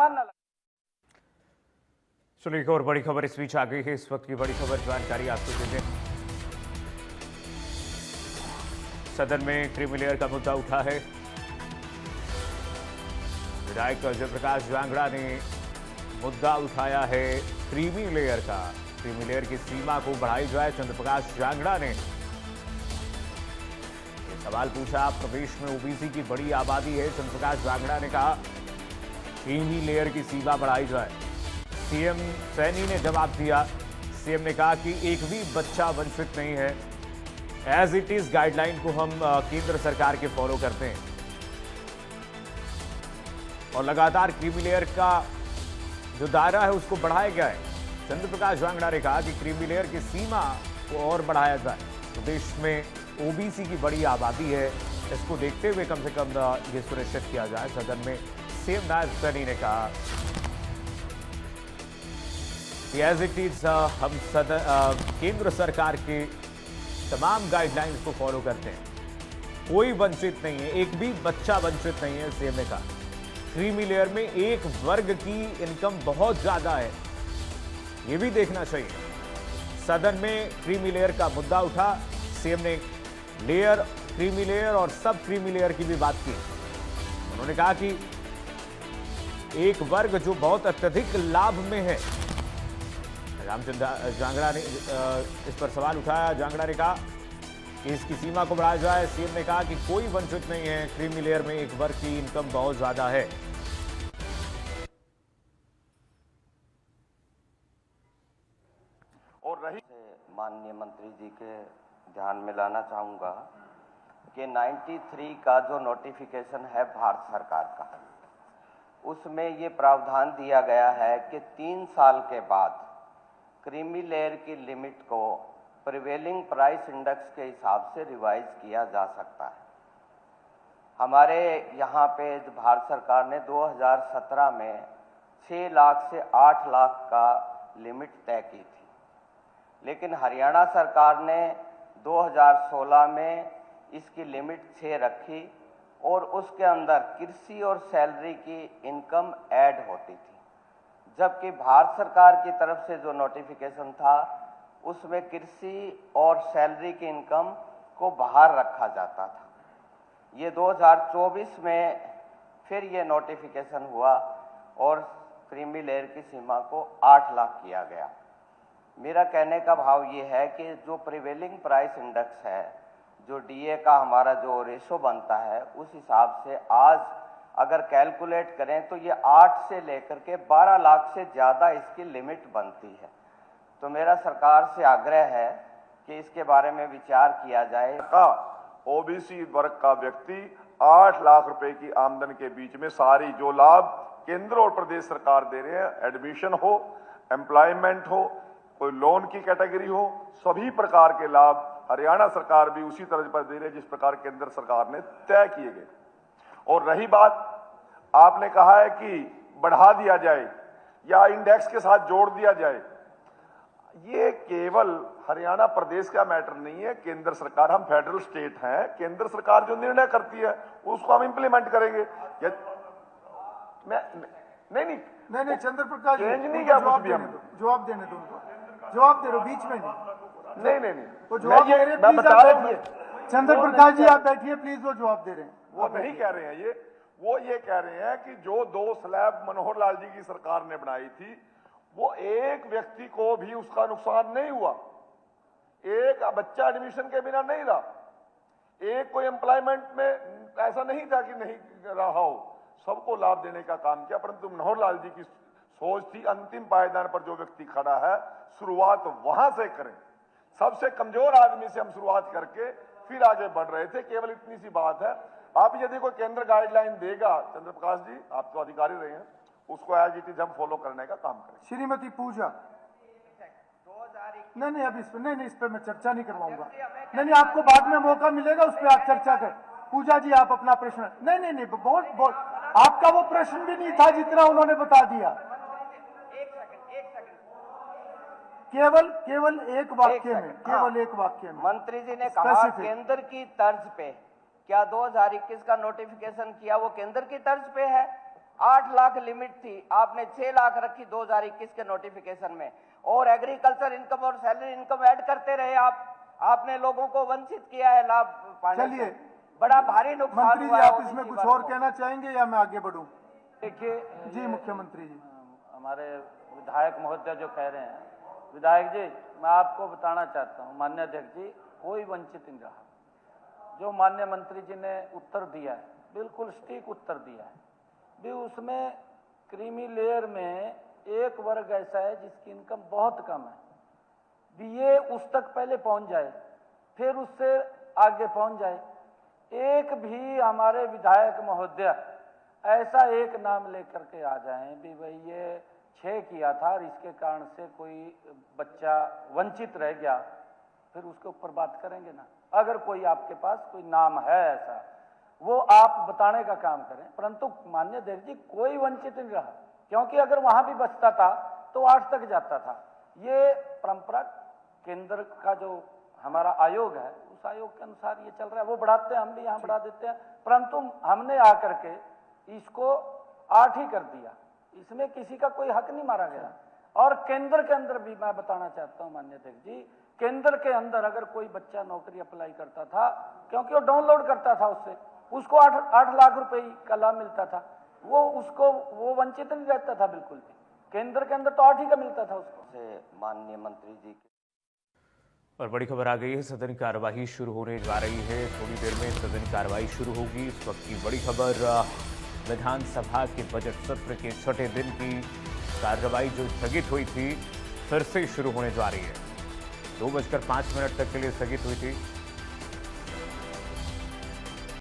अनुमान न। सुनिए एक और बड़ी खबर इस बीच आ गई है। इस वक्त की बड़ी खबर जानकारी आपको देते हैं। सदन में क्रीमी लेयर का मुद्दा उठा है। विधायक जयप्रकाश जांगड़ा ने मुद्दा उठाया है क्रीमी लेयर का। क्रीमी लेयर की सीमा को बढ़ाई जाए। चंद्रप्रकाश जांगड़ा ने सवाल पूछा। प्रदेश में ओबीसी की बड़ी आबादी है। चंद्रप्रकाश जांगड़ा ने कहा क्रीमी लेयर की सीमा बढ़ाई जाए। सीएम सैनी ने जवाब दिया। सीएम ने कहा कि एक भी बच्चा वंचित नहीं है। एज इट इज गाइडलाइन को हम केंद्र सरकार के फॉलो करते हैं और लगातार क्रीमी लेयर का जो दायरा है उसको बढ़ाया गया है। चंद्रप्रकाश जांगड़ा ने कहा कि क्रीमी लेयर की सीमा को और बढ़ाया जाए। प्रदेश में ओबीसी की बड़ी आबादी है, इसको देखते हुए कम से कम ये सुनिश्चित किया जाए। सदन में सीएम नायब सैनी ने कहा कि एज इट इज हम केंद्र सरकार के तमाम गाइडलाइंस को फॉलो करते हैं। कोई वंचित नहीं है, एक भी बच्चा वंचित नहीं है। सीएम ने कहा क्रीमी लेयर में एक वर्ग की इनकम बहुत ज्यादा है, यह भी देखना चाहिए। सदन में क्रीमी लेयर का मुद्दा उठा। सीएम ने लेयर, क्रीमी लेयर और सब क्रीमी लेयर की भी बात की। उन्होंने कहा कि एक वर्ग जो बहुत अत्यधिक लाभ में है। रामचंद्र जांगड़ा ने इस पर सवाल उठाया। जांगड़ा ने कहा कि इसकी सीमा को बढ़ाया जाए। सीएम ने कहा कि कोई वंचित नहीं है। क्रीमी लेयर में एक वर्ग की इनकम बहुत ज्यादा है। और रही माननीय मंत्री जी के ध्यान में लाना चाहूंगा कि 93 का जो नोटिफिकेशन है भारत सरकार का, उसमें ये प्रावधान दिया गया है कि 3 साल के बाद क्रीमी लेयर की लिमिट को प्रिवेलिंग प्राइस इंडेक्स के हिसाब से रिवाइज किया जा सकता है। हमारे यहाँ पे भारत सरकार ने 2017 में 6 लाख से 8 लाख का लिमिट तय की थी, लेकिन हरियाणा सरकार ने 2016 में इसकी लिमिट 6 रखी और उसके अंदर कृषि और सैलरी की इनकम ऐड होती थी, जबकि भारत सरकार की तरफ से जो नोटिफिकेशन था उसमें कृषि और सैलरी की इनकम को बाहर रखा जाता था। ये 2024 में फिर ये नोटिफिकेशन हुआ और क्रीमी लेयर की सीमा को 8 लाख किया गया। मेरा कहने का भाव ये है कि जो प्रिवेलिंग प्राइस इंडेक्स है, जो डीए का हमारा जो रेशो बनता है, उस हिसाब से आज अगर कैलकुलेट करें तो ये 8 से लेकर के 12 लाख से ज़्यादा इसकी लिमिट बनती है। तो मेरा सरकार से आग्रह है कि इसके बारे में विचार किया जाए। का ओबीसी वर्ग का व्यक्ति 8 लाख रुपए की आमदन के बीच में सारी जो लाभ केंद्र और प्रदेश सरकार दे रहे हैं, एडमिशन हो, एम्प्लॉयमेंट हो, कोई लोन की कैटेगरी हो, सभी प्रकार के लाभ हरियाणा सरकार भी उसी तरह पर दे रही है जिस प्रकार केंद्र सरकार ने तय किए गए। और रही बात, आपने कहा है कि बढ़ा दिया जाए या इंडेक्स के साथ जोड़ दिया जाए, ये केवल हरियाणा प्रदेश का मैटर नहीं है। केंद्र सरकार, हम फेडरल स्टेट हैं, केंद्र सरकार जो निर्णय करती है उसको हम इंप्लीमेंट करेंगे। नहीं चंद्र प्रकाश चेंज नहीं किया कुछ भी। हम जवाब देने दो उनको, जवाब दे रहे बीच में नहीं। नहीं वो जवाब दे रहे, मैं बता रहा हूं। चंद्र प्रकाश जी आप बैठिए प्लीज, वो जवाब दे रहे हैं। वो नहीं कह रहे हैं वो ये कह रहे हैं कि जो 2 स्लैब मनोहर लाल जी की सरकार ने बनाई थी, वो एक व्यक्ति को भी उसका नुकसान नहीं हुआ। एक बच्चा एडमिशन के बिना नहीं रहा, एक कोई एम्प्लॉयमेंट में ऐसा नहीं था कि नहीं रहा हो, सबको लाभ देने का काम किया। परंतु मनोहर लाल जी की सोच थी अंतिम पायदान पर जो व्यक्ति खड़ा है, शुरुआत वहां से करें। सबसे कमजोर आदमी से हम शुरुआत करके फिर आगे बढ़ रहे थे। केवल इतनी सी बात है। आप यदि कोई केंद्र गाइडलाइन देगा, चंद्रप्रकाश जी आप तो अधिकारी रहे हैं, उसको एज इट इज हम फॉलो करने का काम करें। श्रीमती पूजा, नहीं अब इस पर नहीं इस पर मैं चर्चा नहीं करवाऊंगा। नहीं आपको बाद में मौका मिलेगा, उस पर आप चर्चा कर। पूजा जी आप अपना प्रश्न, नहीं बहुत आपका वो प्रश्न भी नहीं था जितना उन्होंने बता दिया। केवल एक वाक्य में, केवल एक वाक्य में मंत्री जी ने कहा केंद्र की तर्ज पे। क्या 2021 का नोटिफिकेशन किया वो केंद्र की तर्ज पे है? 8 लाख लिमिट थी, आपने 6 लाख रखी 2021 के नोटिफिकेशन में, और एग्रीकल्चर इनकम और सैलरी इनकम ऐड करते रहे आपने लोगों को वंचित किया है लाभ पाने से। चलिए बड़ा भारी नुकसान मंत्री हुआ जी, है आप OBC इसमें कुछ वर्ग और को। कहना चाहेंगे या मैं आगे बढ़ूं? देखिए जी मुख्यमंत्री जी। हमारे विधायक महोदय जो कह रहे हैं, विधायक जी मैं आपको बताना चाहता हूं, माननीय अध्यक्ष जी, कोई वंचित नहीं रहा। जो माननीय मंत्री जी ने उत्तर दिया है, बिल्कुल सटीक उत्तर दिया है। भी उसमें क्रीमी लेयर में एक वर्ग ऐसा है जिसकी इनकम बहुत कम है, भी ये उस तक पहले पहुंच जाए, फिर उससे आगे पहुंच जाए। एक भी हमारे विधायक महोदय ऐसा एक नाम लेकर के आ जाएं भी भाई ये 6 किया था और इसके कारण से कोई बच्चा वंचित रह गया, फिर उसके ऊपर बात करेंगे ना। अगर कोई आपके पास कोई नाम है ऐसा, वो आप बताने का काम करें। परंतु माननीय अध्यक्ष जी, कोई वंचित नहीं रहा, क्योंकि अगर वहां भी बचता था तो 8 तक जाता था। ये परंपरा केंद्र का जो हमारा आयोग है, उस आयोग के अनुसार ये चल रहा है। वो बढ़ाते हैं, हम भी यहाँ बढ़ा देते हैं, परंतु हमने आकर के इसको 8 ही कर दिया। इसमें किसी का कोई हक नहीं मारा गया। और केंद्र के अंदर भी मैं बताना चाहता हूँ माननीय अध्यक्ष जी, केंद्र के अंदर अगर कोई बच्चा नौकरी अप्लाई करता था, क्योंकि वो डाउनलोड करता था उसको 8 लाख रुपए का लाभ मिलता था, वो वंचित नहीं रहता था बिल्कुल भी। केंद्र के अंदर तो 8 ही का मिलता था उसको। माननीय मंत्री जी और बड़ी खबर आ गई है, सदन की कार्यवाही शुरू होने जा रही है। थोड़ी देर में सदन की कार्यवाही शुरू होगी। इस वक्त की बड़ी खबर, विधानसभा के बजट सत्र के 6ठे दिन की कार्यवाही जो स्थगित हुई थी, फिर से शुरू होने जा रही है। 2:05 तक के लिए स्थगित हुई थी।